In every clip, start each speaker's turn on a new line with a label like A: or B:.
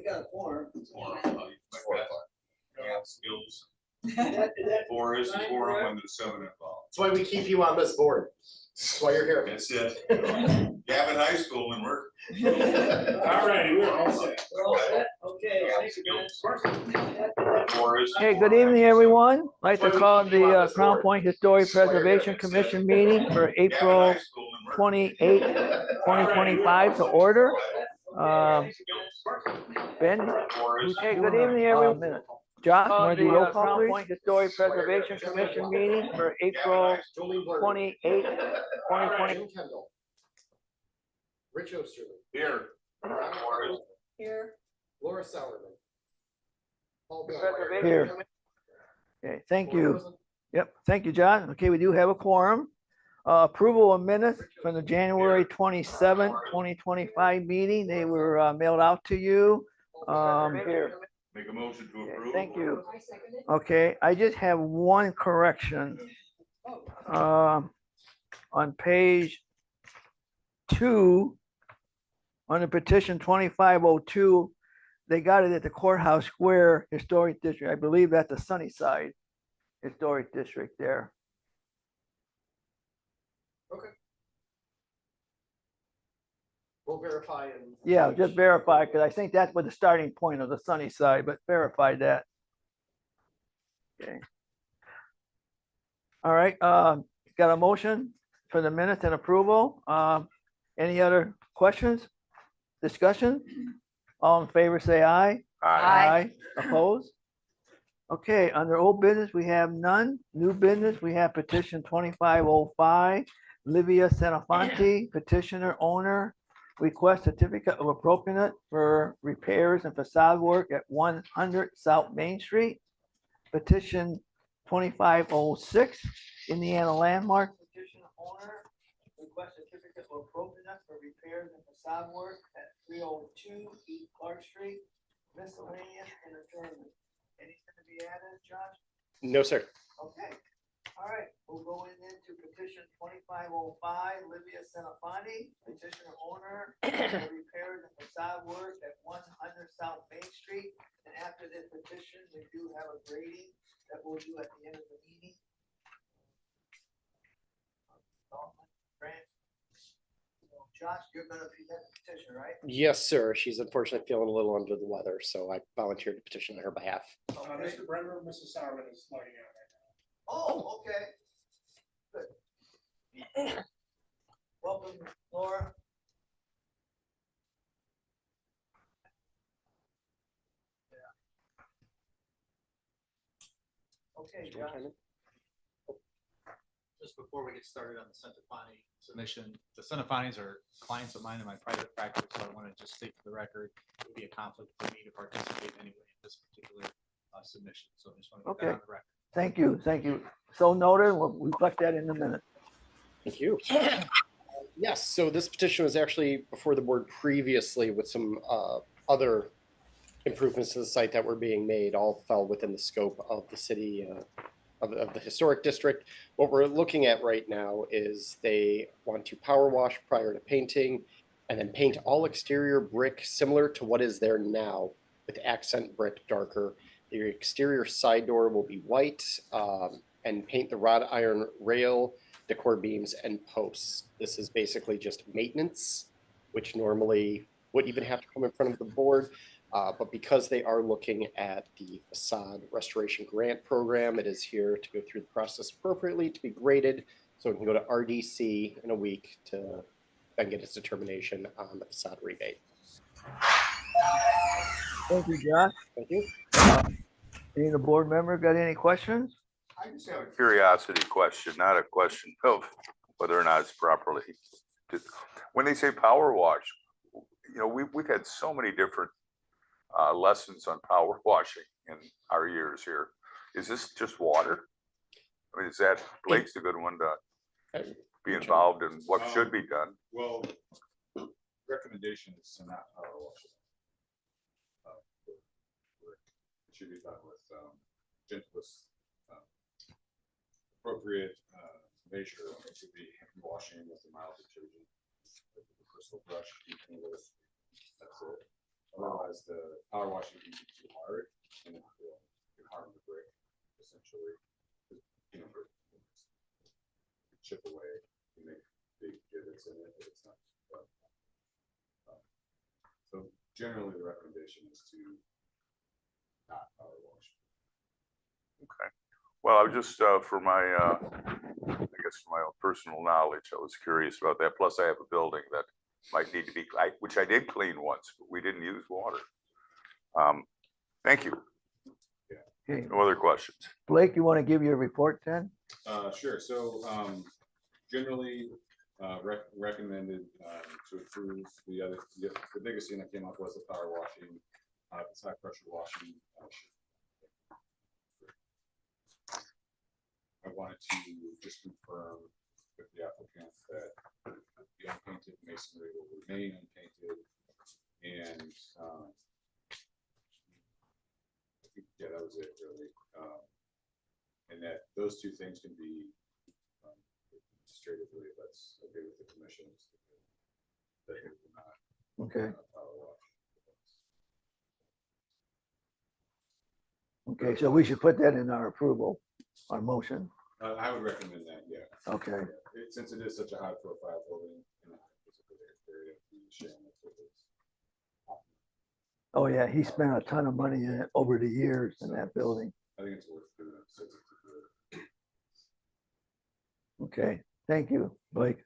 A: got a form.
B: Skills. 4 is the quorum when there's 7 involved.
C: That's why we keep you on this board. That's why you're here.
B: That's it. Gavin High School and we're.
C: All right, we're all set.
A: We're all set? Okay. Thank you,
D: Okay, good evening, everyone. I'd like to call the Crown Point Historic Preservation Commission meeting for April 28, 2025 to order. Ben, okay, good evening, everyone. Josh, want to do roll call, please? Crown Point Historic Preservation Commission meeting for April 28, 2020.
C: Rich Osterman.
B: Here.
A: Here.
C: Laura Sauerman. Paul Bell.
D: Here. Okay, thank you. Yep, thank you, John. Okay, we do have a quorum. Approval of minutes from the January 27, 2025 meeting. They were mailed out to you. Here.
B: Make a motion to
D: Okay,
B: approve.
D: thank you. Okay, I just have one correction. On page 2, on the petition 2502, they got it at the Courthouse Square Historic District. I believe that's the Sunnyside Historic District there.
C: Okay. We'll verify and.
D: Yeah, just verify, because I think that's what the starting point of the Sunnyside, but verify that. Okay. All right, got a motion for the minutes and approval. Any other questions? Discussion? All in favor, say aye.
B: Aye.
D: Opposed? Okay, under old business, we have none. New business, we have petition 2505, Livia Senafanti, petitioner owner, request certificate of appropriate for repairs and facade work at 100 South Main Street. Petition 2506, Indiana Landmark, petitioner owner, request certificate of appropriate for repairs and facade work at 302 East Clark Street, miscellaneous and adjournment. Anything to be added, Josh?
C: No, sir.
D: Okay, all right, we'll go into petition 2505, Livia Senafanti, petitioner owner, for repairs and facade work at 100 South Main Street. And after this petition, we do have a grading that we'll do at the end of the meeting. Josh, you're gonna present the petition, right?
C: Yes, sir. She's unfortunately feeling a little under the weather, so I volunteered to petition on her behalf.
D: Okay.
E: Mr. Brenner, Mrs. Sauerman is logging out right now.
D: Oh, okay. Good. Welcome, Laura. Okay, John.
F: Just before we get started on the Senafanti submission, the Senafantis are clients of mine in my private practice, so I want to just state for the record, it would be a conflict for me to participate anyway in this particular submission. So I just want to get that on the record.
D: Thank you, thank you. So noted, we'll reflect that in a minute.
C: Thank you. Yes, so this petition was actually before the board previously with some other improvements to the site that were being made, all fell within the scope of the city of the historic district. What we're looking at right now is they want to power wash prior to painting and then paint all exterior brick similar to what is there now with accent brick darker. The exterior side door will be white and paint the wrought iron rail, decor beams, and posts. This is basically just maintenance, which normally would even have to come in front of the board. But because they are looking at the facade restoration grant program, it is here to go through the process appropriately to be graded. So it can go to RDC in a week to then get its determination on the facade rebate.
D: Thank you, Josh.
C: Thank you.
D: Any of the board member got any questions?
B: I just have a curiosity question, not a question of whether or not it's properly. When they say power wash, you know, we've had so many different lessons on power washing in our years here. Is this just water? I mean, is that Blake's a good one to be involved in what should be done?
E: Well, recommendation is to not power wash it. It should be done with gentlest appropriate measure. It should be washing with a mild detergent, with a crystal brush, that's it. Otherwise, the power washing can be too hard and it will harm the brick essentially. You know, chip away, you make big divots in it, but it's not. So generally, the recommendation is to not power wash.
B: Okay. Well, I was just, for my, I guess for my own personal knowledge, I was curious about that. Plus I have a building that might need to be, which I did clean once, but we didn't use water. Thank you.
D: Okay,
B: No other questions.
D: Blake, you want to give your report then?
E: Sure, so, generally, recommended, to approve the biggest thing that came up was the power washing, it's high pressure washing. I wanted to just confirm with the applicant that the unpainted masonry will remain unpainted and, I think, yeah, that was it really. And that those two things can be administratively, that's okay with the commission. That it will not
D: Okay,
E: power wash.
D: okay, so we should put that in our approval, our motion.
E: I would recommend that, yeah.
D: Okay,
E: Since it is such a high profile building, you know, it's a good area to be sharing it with us.
D: oh yeah, he spent a ton of money in it over the years in that building.
E: I think it's worth doing it. So it's a good-
D: Okay, thank you, Blake.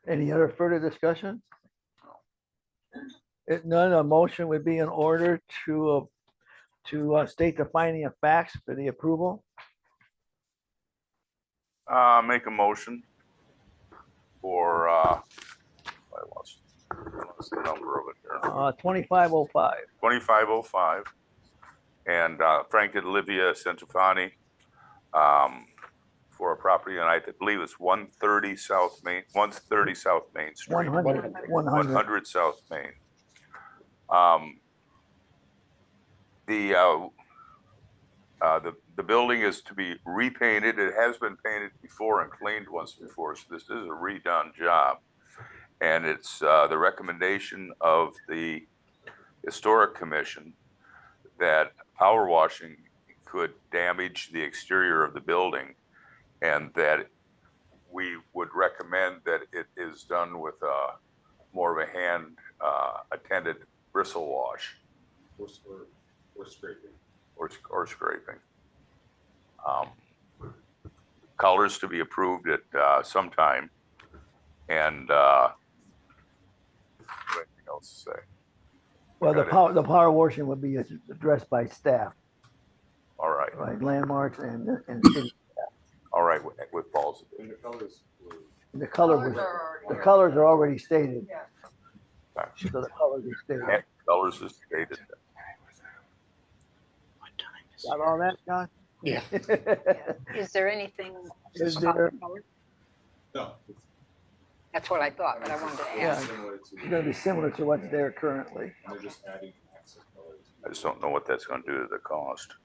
D: Any other further discussion? If none, a motion would be in order to state the finding of facts for the approval.
B: Make a motion for, I lost the number of it here.
D: 2505.
B: 2505. And Frank and Olivia Centofanti, for a property, and I believe it's 130 South Main Street.
D: 100.
B: 100 South Main. The building is to be repainted. It has been painted before and cleaned once before, so this is a redone job. And it's the recommendation of the Historic Commission that power washing could damage the exterior of the building, and that we would recommend that it is done with more of a hand attended bristle wash
E: Or scraping.
B: or scraping. Colors to be approved at some time. And anything else to say?
D: Well, the power washing would be addressed by staff,
B: All right,
D: right? Landmarks and city.
B: all right, with Paul's.
E: And the colors were
D: The colors are already stated. So the colors are stated.
B: Colors is stated.
D: Got all that, John?
C: Yeah.
G: Is there anything
D: Is
G: about
D: there-
G: the color?
E: no,
G: That's what I thought, but I wanted to
D: Yeah.
G: ask.
E: similar
D: It's
E: to,
D: gonna be similar to what's there currently.
E: and they're just adding accent colors.
B: I just don't know what that's gonna do to the cost.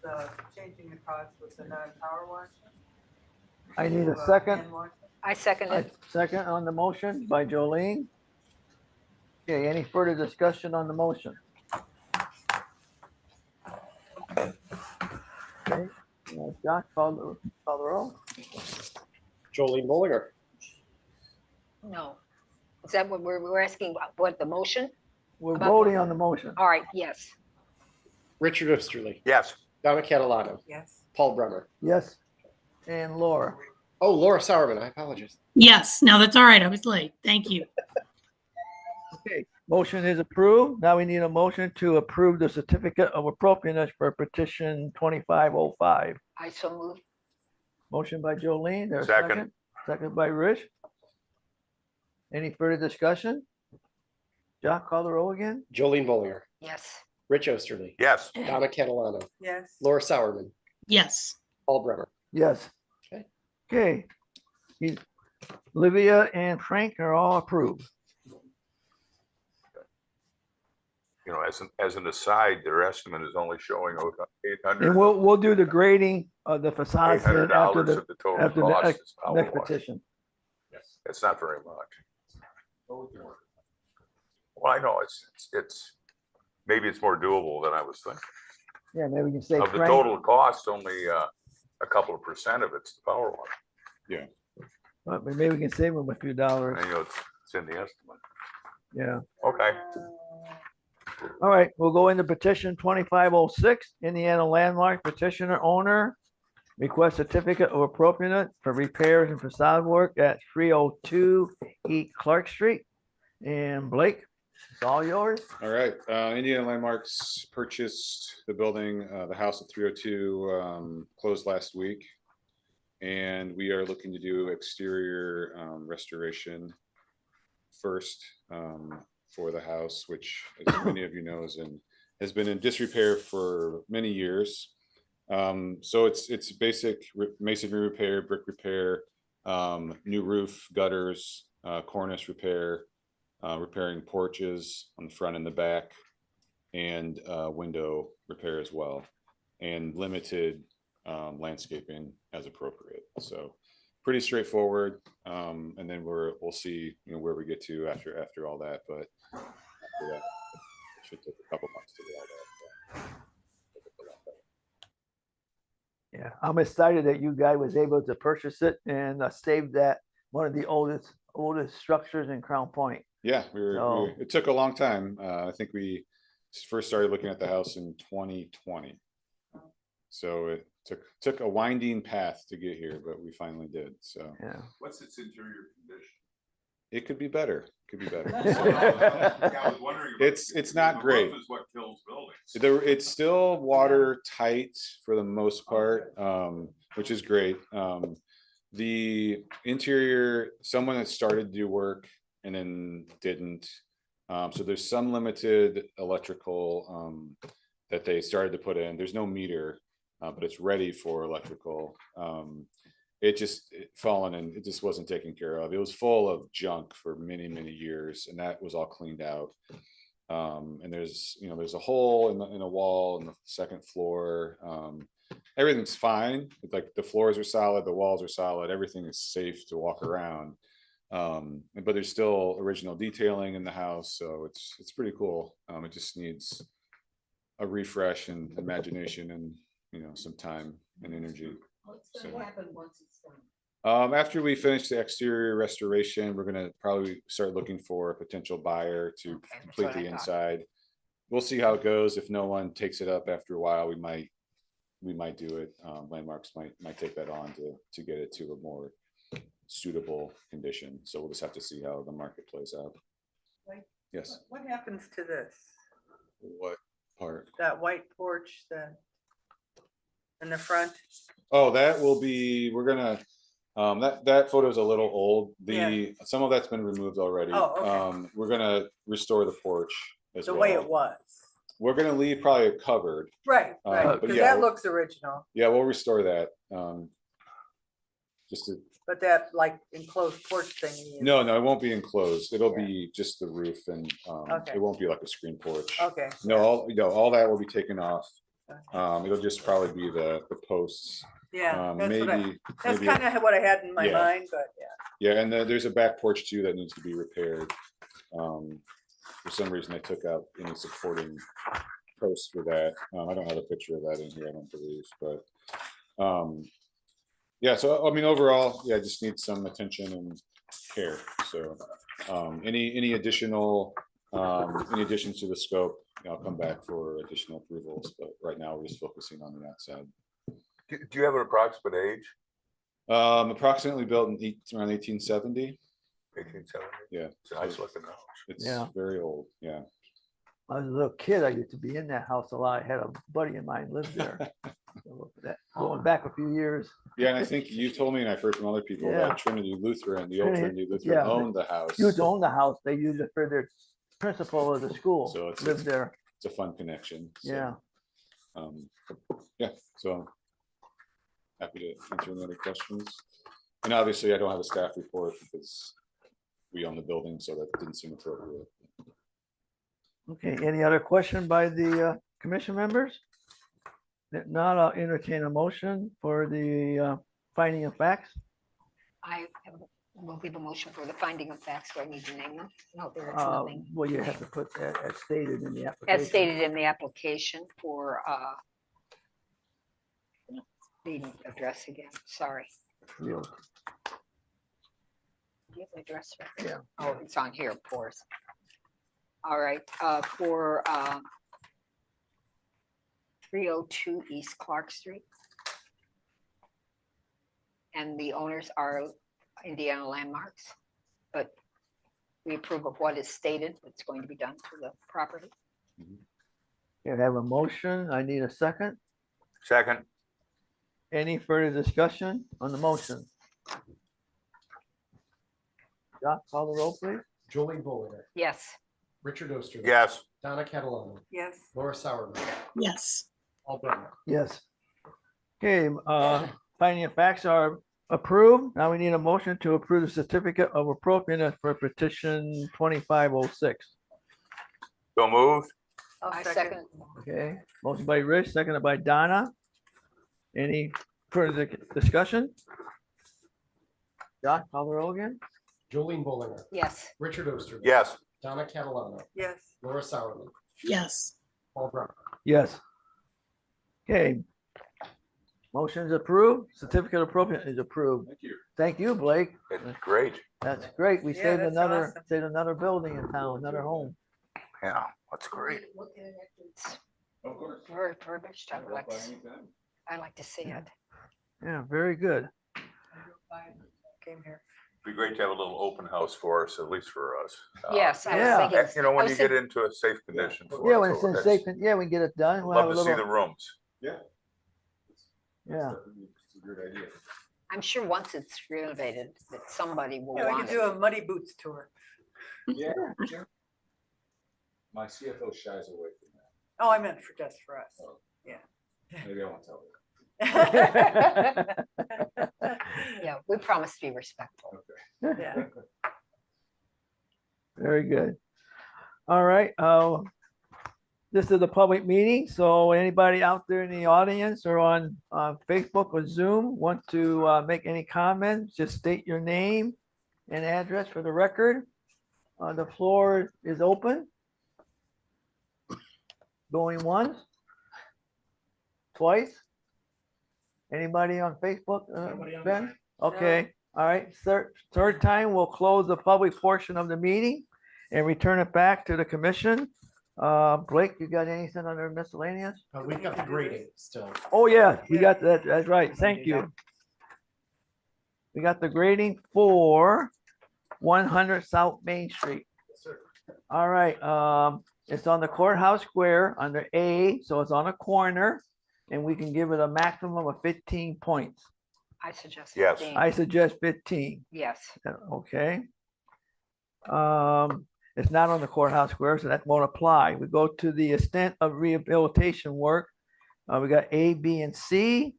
H: The changing the cost with the non-power washing?
D: I need a
H: to,
D: second.
H: hand washing?
G: I second it.
D: Second on the motion by Jolene. Okay, any further discussion on the motion? Okay, Josh, call the roll.
C: Jolene Bollinger,
G: No. Is that what we're asking about? What, the motion?
D: We're
G: About-
D: voting on the motion.
G: All right, yes.
C: Richard Osterly,
B: Yes,
C: Donna Catalano,
H: Yes.
C: Paul Bremer.
D: Yes, and Laura.
C: Oh, Laura Sauerman, I apologize.
I: Yes, no, that's all right. I was late. Thank you.
D: Okay, motion is approved. Now we need a motion to approve the certificate of appropriateness for petition 2505.
G: I so moved.
D: Motion by Jolene, there's a
B: Second.
D: second. Second by Rich. Any further discussion? Jock, call the roll again?
C: Jolene Bollinger,
G: Yes.
C: Rich Osterly,
B: yes,
C: Donna Catalano,
H: Yes.
C: Laura Sauerman,
I: Yes,
C: Paul Bremer.
D: Yes.
C: Okay.
D: Okay. Olivia and Frank are all approved.
B: you know, as an aside, their estimate is only showing
D: And
B: $800
D: we'll do the grading of the facades then after
B: of
D: the
B: the total
D: after the
B: cost is power
D: next
B: wash.
D: petition.
E: Yes.
B: It's not very much.
E: But we can work.
B: Well, I know maybe it's more doable than I was thinking.
D: Yeah, maybe we can say
B: Of the
D: Frank,
B: total cost, only a couple of percent of it's the power wash.
D: but maybe we can save them a few dollars.
B: And, it's in the estimate.
D: Yeah.
B: Okay.
D: All right, we'll go into petition 2506, Indiana Landmark petitioner owner. Request certificate of appropriateness for repairs and facade work at 302 East Clark Street. And Blake, it's all yours.
E: All right, Indiana Landmarks purchased the building, the house at 302, closed last week. And we are looking to do exterior restoration first for the house, which as many of you know has been in disrepair for many years. So it's basic masonry repair, brick repair, new roof, gutters, cornice repair, repairing porches on the front and the back, and window repair as well, and limited landscaping as appropriate. So pretty straightforward. And then we'll see, where we get to after all that. But after that, it should take a couple months to get all that.
D: Yeah, I'm excited that you guys was able to purchase it and save that, one of the oldest structures in Crown Point.
E: Yeah,
D: So-
E: it took a long time. I think we first started looking at the house in 2020. So it took a winding path to get here, but we finally did. So
D: Yeah.
B: What's its interior condition?
E: it could be better. Could be better.
B: Yeah, I was wondering about-
E: It's not
B: the
E: great.
B: roof is what kills buildings.
E: It's still watertight for the most part, which is great. The interior, someone that started to do work and then didn't. So there's some limited electrical that they started to put in. There's no meter, but it's ready for electrical. It fallen and it just wasn't taken care of. It was full of junk for many, many years, and that was all cleaned out. And there's a hole in a wall in the second floor. Everything's fine. Like the floors are solid, the walls are solid, everything is safe to walk around. But there's still original detailing in the house, so it's pretty cool. It just needs a refresh and imagination and some time and energy.
G: What's gonna happen once it's done?
E: After we finish the exterior restoration, we're gonna probably start looking for a potential buyer to complete the inside. We'll see how it goes. If no one takes it up after a while, we might do it. Landmarks might take that on to get it to a more suitable condition. So we'll just have to see how the market plays out.
H: Like,
E: Yes.
H: What happens to this?
E: What part?
H: That white porch, in the front?
E: Oh, that will be, we're gonna, that photo is a little old. Some of that's been removed already.
H: Oh, okay.
E: We're gonna restore the porch as
H: The
E: well.
H: way it was.
E: We're gonna leave probably a covered.
H: Right,
E: but
H: because
E: yeah,
H: that looks original,
E: Yeah, we'll restore that. Just to,
H: but that like enclosed porch thing.
E: no, it won't be enclosed. It'll be just the roof and
H: Okay.
E: it won't be like a screen porch.
H: Okay.
E: No, all that will be taken off. It'll just probably be the posts.
H: Yeah, that's
E: Maybe,
H: that's
E: maybe-
H: kind of what I had in my
E: Yeah.
H: mind, but yeah.
E: Yeah, and there's a back porch too that needs to be repaired. For some reason, they took out any supporting posts for that. I don't have a picture of that in here, I don't believe, but yeah, so I mean, overall, yeah, just needs some attention and care. So any additional, any additions to the scope, I'll come back for additional approvals, but right now we're just focusing on the outside.
B: Do you have an approximate age?
E: Approximately built in around 1870.
B: 1870?
E: Yeah.
B: It's a nice looking house.
E: It's
D: Yeah.
E: very old, yeah.
D: I was a little kid, I used to be in that house a lot. I had a buddy of mine lived there. So look at that, going back a few years.
E: Yeah, and I think you told me, and I've heard from other people
D: Yeah.
E: that Trinity Lutheran, the old
D: Trinity,
E: Trinity Lutheran
D: yeah.
E: owned the house.
D: Used to own the house. They used it for their principal of the school,
E: So it's-
D: lived there.
E: It's a fun connection. so,
D: Yeah.
E: Yeah, so happy to answer any other questions. And obviously, I don't have a staff report because we own the building, so that didn't seem appropriate.
D: Okay, any other question by the commission members? If not, I'll entertain a motion for the finding of facts.
G: I have We'll give a motion for the finding of facts. Do I need to name them? No, there is nothing.
D: Well, you have to put that as stated in the
G: As
D: application.
G: stated in the application for, the address again, sorry.
D: Real-
G: Do you have the address? right?
D: Yeah.
G: Oh, it's on here, of course. All right, for 302 East Clark Street. And the owners are Indiana Landmarks, but we approve of what is stated, what's going to be done to the property.
D: You have a motion. I need a second.
B: Second,
D: Any further discussion on the motion? Doc, call the roll, please.
C: Jolene Bollinger,
G: Yes,
C: Richard Oster.
B: yes,
C: Donna Catalano,
H: Yes,
C: Laura Sauerman,
I: Yes.
C: Paul Brunner.
D: Yes. Okay, finding of facts are approved. Now we need a motion to approve the certificate of appropriateness for petition 2506.
B: so moved,
H: I'll
G: I
H: second.
G: second.
D: Okay, motion by Rich, seconded by Donna. Any further discussion? Doc, call the roll again?
C: Jolene Bollinger,
G: Yes,
C: Richard Oster.
B: yes,
C: Donna Catalano,
H: Yes,
C: Laura Sauerman,
I: Yes.
C: Paul Brunner.
D: Yes. Okay. Motion is approved. Certificate of appropriate is approved.
E: Thank you.
D: Thank you, Blake.
B: it's great,
D: That's great. We
H: Yeah,
D: saved
H: that's
D: another,
H: awesome.
D: saved another building in town, another home.
B: yeah, that's great.
E: Of course.
G: very privileged. I would like
E: By
G: to,
E: anytime.
G: I like to see it.
D: Yeah, very good.
H: came here.
B: Be great to have a little open house for us, at least for us.
G: Yes, I
D: Yeah.
G: was thinking.
B: You know,
G: I
B: when
G: was
B: you get
G: thinking-
B: into a safe condition. for
D: Yeah,
B: us,
D: when it's
B: so
D: in
B: that's-
D: safe, yeah, we can get it done. We'll have a
B: Love to see the
D: little,
B: rooms.
E: Yeah.
D: yeah.
E: It's a good idea.
G: I'm sure once it's renovated, that somebody will
H: Yeah, we
G: want
H: could
G: it.
H: do a muddy boots tour.
E: Yeah. My CFO shies away from that.
H: Oh, I meant for just for us.
E: Maybe I won't tell her.
G: Yeah, we promise to be respectful.
H: Yeah.
D: Very good. All right, this is a public meeting, so anybody out there in the audience or on Facebook or Zoom want to make any comments, just state your name and address for the record. The floor is open. Going once? Twice? Anybody on Facebook, Ben? Okay, all right, third time, we'll close the public portion of the meeting and return it back to the commission. Blake, you got anything under miscellaneous?
C: We've got the grading still.
D: Oh, yeah, we got that, that's right, thank you. We got the grading for 100 South Main Street. All right, it's on the courthouse square under A, so it's on a corner, and we can give it a maximum of 15 points.
G: I suggest.
B: Yes.
G: 15.
D: I suggest 15.
G: Yes,
D: Okay. It's not on the courthouse square, so that won't apply. We go to the extent of rehabilitation work. We got A, B, and C.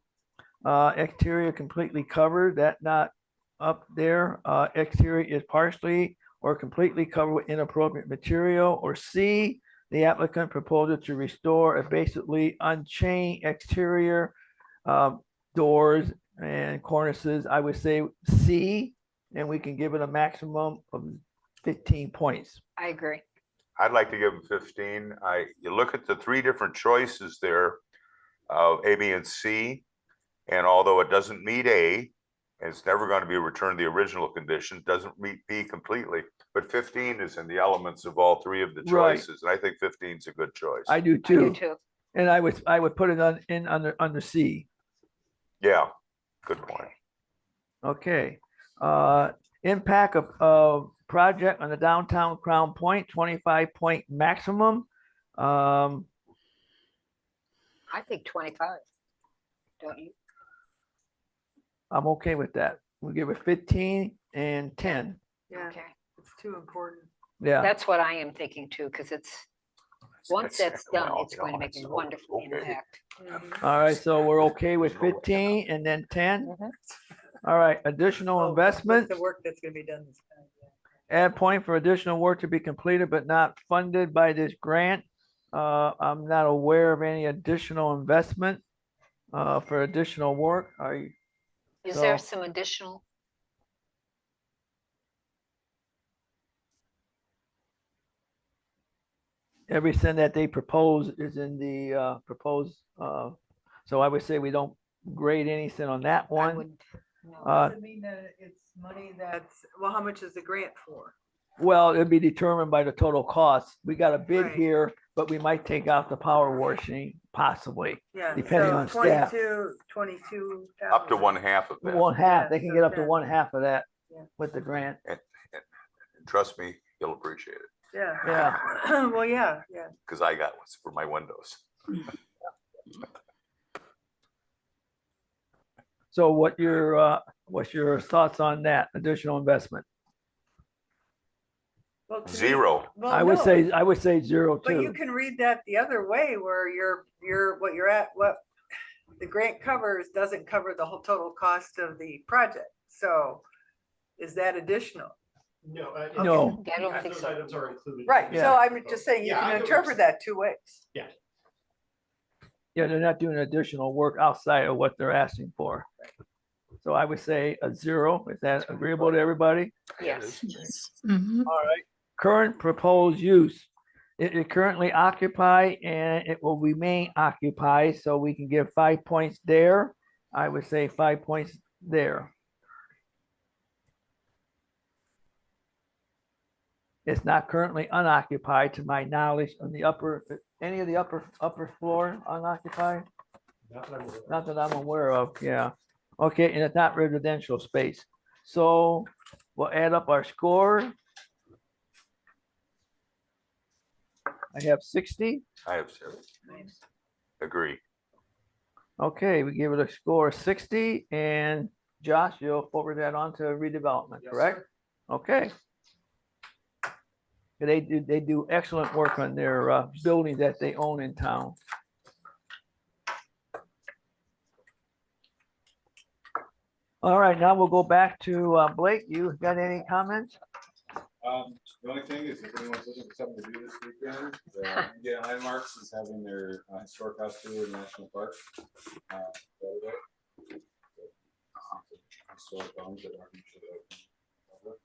D: Exterior completely covered, that not up there. Exterior is partially or completely covered with inappropriate material. Or C, the applicant proposes to restore a basically unchanged exterior, doors and cornices. I would say C, and we can give it a maximum of 15 points.
G: I agree.
B: I'd like to give them 15. You look at the three different choices there of A, B, and C. And although it doesn't meet A, and it's never going to be returned to the original condition, doesn't meet B completely. But 15 is in the elements of all three of the
D: Right.
B: choices. And I think 15 is a good choice.
D: I do
G: I do
D: too.
G: too.
D: And I would put it under C.
B: Yeah, good point.
D: Okay. Impact of project on the downtown Crown Point, 25-point maximum.
G: I think 25. Don't you?
D: I'm okay with that. We'll give it 15 and 10.
H: Yeah,
G: Okay.
H: it's too important.
D: Yeah,
G: That's what I am thinking too, because it's, once that's done,
B: Well,
G: it's going to make a
B: so,
G: wonderful
B: okay.
G: impact.
D: all right, so we're okay with 15 and then 10.
G: Mhm.
D: All right, additional
H: Oh,
D: investment.
H: The work that's gonna be done this time.
D: Add point for additional work to be completed but not funded by this grant. I'm not aware of any additional investment for additional work.
G: Is there
D: So-
G: some additional
D: everything that they propose is in the proposed, so I would say we don't grade anything on that
G: I
D: one.
G: would, no.
H: Does it mean that it's money that's, well, how much is the grant for?
D: Well, it'd be determined by the total cost. We got a bid
H: Right.
D: here, but we might take out the power washing possibly,
H: Yeah.
D: Depending
H: so
D: on staff.
H: 22.
B: Up to one half of that.
D: one half.
H: Yeah,
D: They can
H: so
D: get up to
H: 10.
D: one half of that
H: Yeah.
D: with the grant.
B: And trust me, you'll appreciate it,
H: Yeah.
D: Yeah.
H: Well, yeah.
B: because I got ones for my windows.
D: So what's your thoughts on that additional investment?
H: Well, to me-
B: Zero.
H: well,
D: I would
H: no,
D: say zero
H: but you
D: too.
H: can read that the other way where what you're at, what the grant covers doesn't cover the whole total cost of the project. So is that additional?
C: No.
D: No.
G: Yeah, I don't think
C: Those
G: so.
C: items are included.
H: Right.
D: Yeah.
H: So I'm just saying you
C: Yeah, I
H: can
C: get what
H: interpret
C: you're
H: that two ways.
D: Yeah, they're not doing additional work outside of what they're asking for. So I would say a zero. Is that agreeable to everybody?
G: Yes.
I: Yes. Mhm.
D: All right. Current proposed use. It is currently occupied and it will remain occupied, so we can give 5 points there. I would say 5 points there. It's not currently unoccupied to my knowledge on the upper, any of the upper floor unoccupied? Not that I'm aware of, yeah. Okay, and it's not residential space. So we'll add up our score. I have 60.
B: I have zero. Agree.
D: Okay, we give it a score of 60, and Josh, you'll forward that on to redevelopment,
C: Yes,
D: correct?
C: sir.
D: Okay. They do excellent work on their buildings that they own in town. All right, now we'll go back to Blake. You got any comments?
E: The only thing is if anyone's looking for something to do this weekend, the Indiana Landmarks is having their historic house tour in National Park. Saturday. Historic homes that aren't usually open.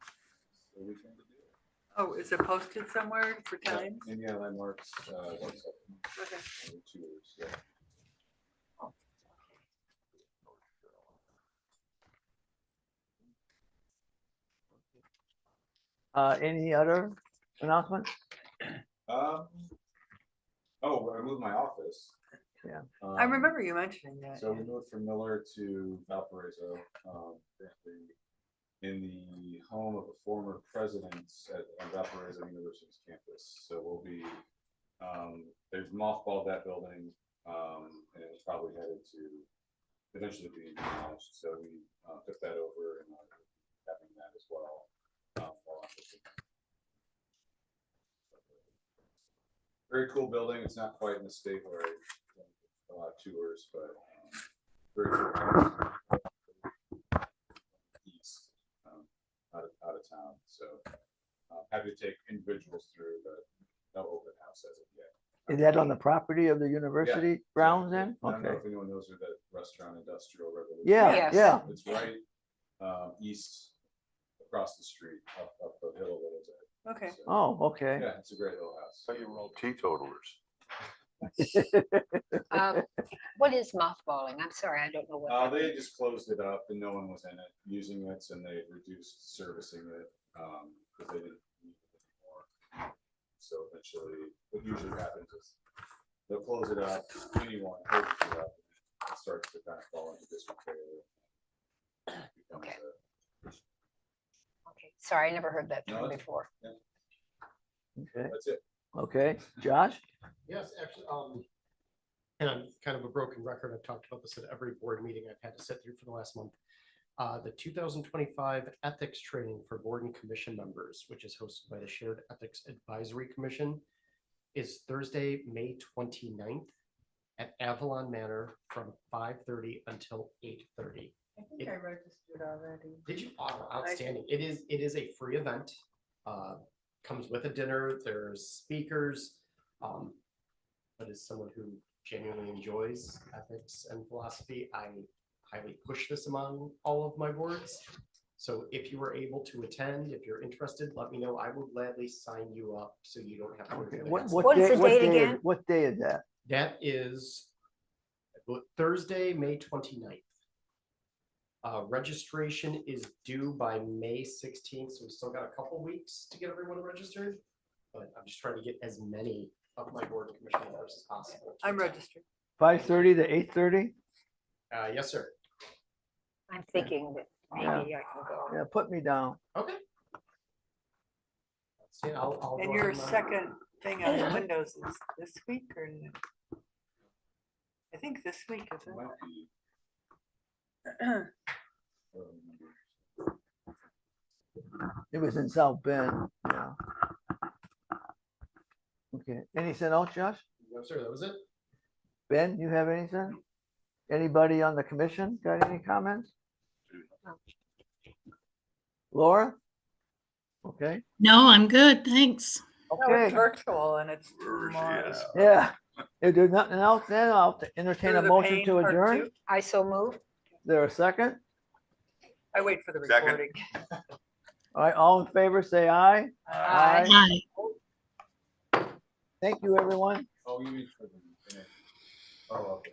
E: So we can do it.
H: Oh, is it posted somewhere for time?
E: Indiana Landmarks, website,
H: Okay.
E: and tours, yeah.
D: Any other announcements?
E: Oh, I moved my office.
D: Yeah.
H: I remember you mentioning that.
E: So we moved from Miller to Valparaiso, currently in the home of the former presidents at Valparaiso University's campus. So we'll be, they've mothballed that building, and it's probably headed to eventually being demolished. So we took that over and having that as well. Very cool building. It's not quite in the state where I a lot of tours, but very cool. East, out of town. So happy to take individuals through, but no open house as of yet.
D: Is that on the property of the university grounds then?
E: I don't know
D: Okay.
E: if anyone knows where that restaurant Industrial Revolution.
D: Yeah,
G: Yes.
D: yeah.
E: It's right east across the street, up the hill a little bit.
H: Okay.
E: So,
D: Oh, okay.
E: yeah, it's a great little house.
B: So you roll teetotalers.
G: What is mothballing? I'm sorry, I don't know what. that
E: They
G: means.
E: just closed it up and no one was in it using it, and they reduced servicing it because they didn't need it anymore. So eventually, what usually happens is they'll close it up, anyone closes it up, and it starts to kind of fall into disrepair. Becomes
G: Okay.
E: a-
G: Okay, sorry, I never heard that
E: No,
G: term
E: that's-
G: before.
D: Okay,
E: That's it.
D: okay. Josh?
C: Yes, actually, and I'm kind of a broken record. I've talked about this at every board meeting I've had to sit through for the last month. The 2025 ethics training for board and commission members, which is hosted by the Shared Ethics Advisory Commission, is Thursday, May 29th at Avalon Manor from 5:30 until 8:30.
H: I think I registered already.
C: Did you? Oh, outstanding. It is a free event. Comes with a dinner. There's speakers. But as someone who genuinely enjoys ethics and philosophy, I highly push this among all of my boards. So if you were able to attend, if you're interested, let me know. I will gladly sign you up so you don't have to. go
D: Okay,
C: through the
D: what,
C: hassle.
G: What is
D: day,
G: the
D: what
G: date
D: day,
G: again?
D: what day is that?
C: That is Thursday, May 29th. Registration is due by May 16th, so we still got a couple weeks to get everyone registered. But I'm just trying to get as many of my board and commission members as possible. to
H: I'm
C: attend.
H: registered.
D: 5:30 to 8:30?
C: Yes, sir.
G: I'm thinking that maybe I can go.
D: Yeah, put me down.
C: Okay. See, I'll
H: And
C: go
H: your
C: ahead and,
H: second thing on the windows is this week or? I think this week,
E: It
H: isn't
E: might be,
H: it?
D: It was in South Bend, yeah. Okay, anything else, Josh?
C: No, sir, that was it.
D: Ben, you have anything? Anybody on the commission got any comments? Laura? Okay,
I: No, I'm good. Thanks.
H: No, it's
D: okay,
H: virtual and it's more.
D: yeah. If there's nothing else, then I'll entertain
H: Through
D: a
H: the
D: motion
H: Pain
D: to
H: Part
D: adjourn.
H: Two.
G: I so move.
D: There a second?
H: I wait for the
B: Second.
H: recording.
D: All right, all in favor, say aye.
H: Aye.
I: Bye.
D: Thank you, everyone.
E: oh, you mean for the, oh, okay.